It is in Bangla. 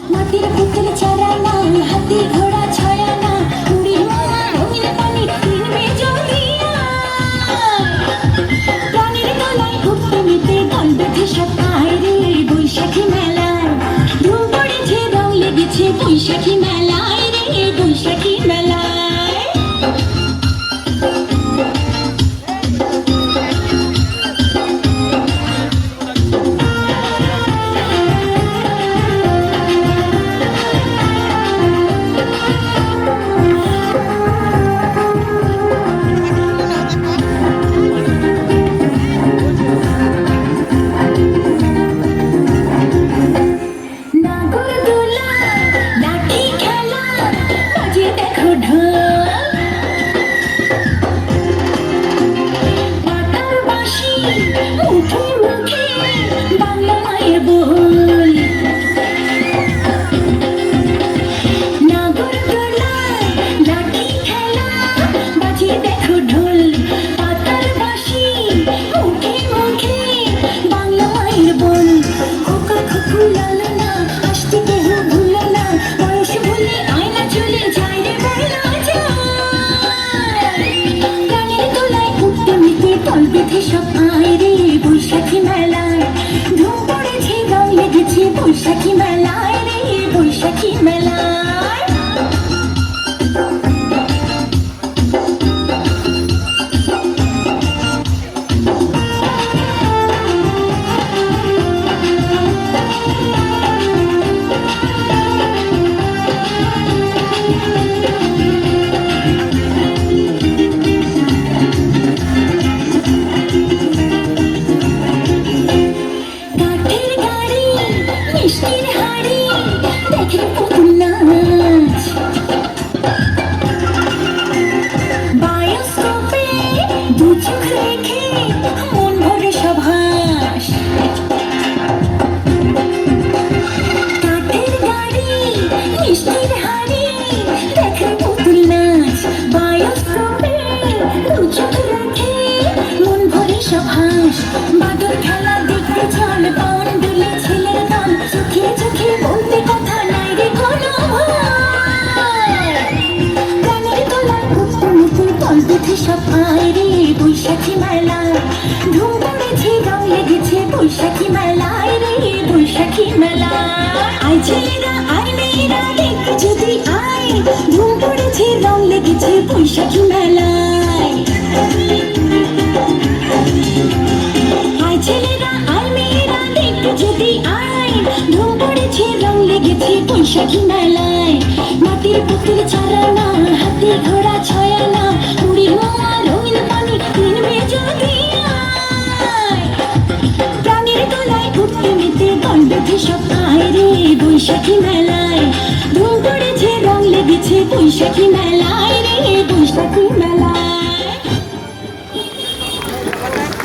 মাটির পুতুল চারানা, হাতি ঘোড়া ছয়ানা, উড়ি মামা রঙিন পানি কিনবে জলিয়া। প্রাণীর গলায় ঘুরতে নিতে দল বেঁধে সব আয় রে বৈশাখী মেলায়। ধুম পড়েছে রং লেগেছে বৈশাখী মেলায় রে বৈশাখী মেলায়। বৈশাখী মেলায় রে বৈশাখী মেলায়। মিষ্টির হাড়ি দেখে পুতুল নাচ, বায়োস্কোপে দু চোখ রেখে মন ভরে সব হাস। কাঠের গাড়ি মিষ্টির হাড়ি দেখে পুতুল নাচ, বায়োস্কোপে দু চোখ রেখে মন ভরে সব হাস। বাদর খেলা দেখতে চল বন দুলে ছেলের দল, চোখে চোখে বলতে কথা নাই রে কোনো ভয়। প্রাণীর গলায় ঘুরতে নিতে দল বেঁধে সব আয় রে বৈশাখী মেলায়। ধুম পড়েছে রং লেগেছে বৈশাখী মেলায় রে বৈশাখী মেলায়। আয় ছেলেরা আয় মেয়েরা দেখতে যদি আয়, ধুম পড়েছে রং লেগেছে বৈশাখী মেলায়। আয় ছেলেরা আয় মেয়েরা দেখতে যদি আয়, ধুম পড়েছে রং লেগেছে বৈশাখী মেলায়। মাটির পুতুল চারানা, হাতি ঘোড়া ছয়ানা, উড়ি মামা রঙিন পানি কিনবে যদি আয়। প্রাণীর গলায় ঘুরতে নিতে দল বেঁধে সব আয় রে বৈশাখী মেলায়। ধুম পড়েছে রং লেগেছে বৈশাখী মেলায় রে বৈশাখী মেলায়।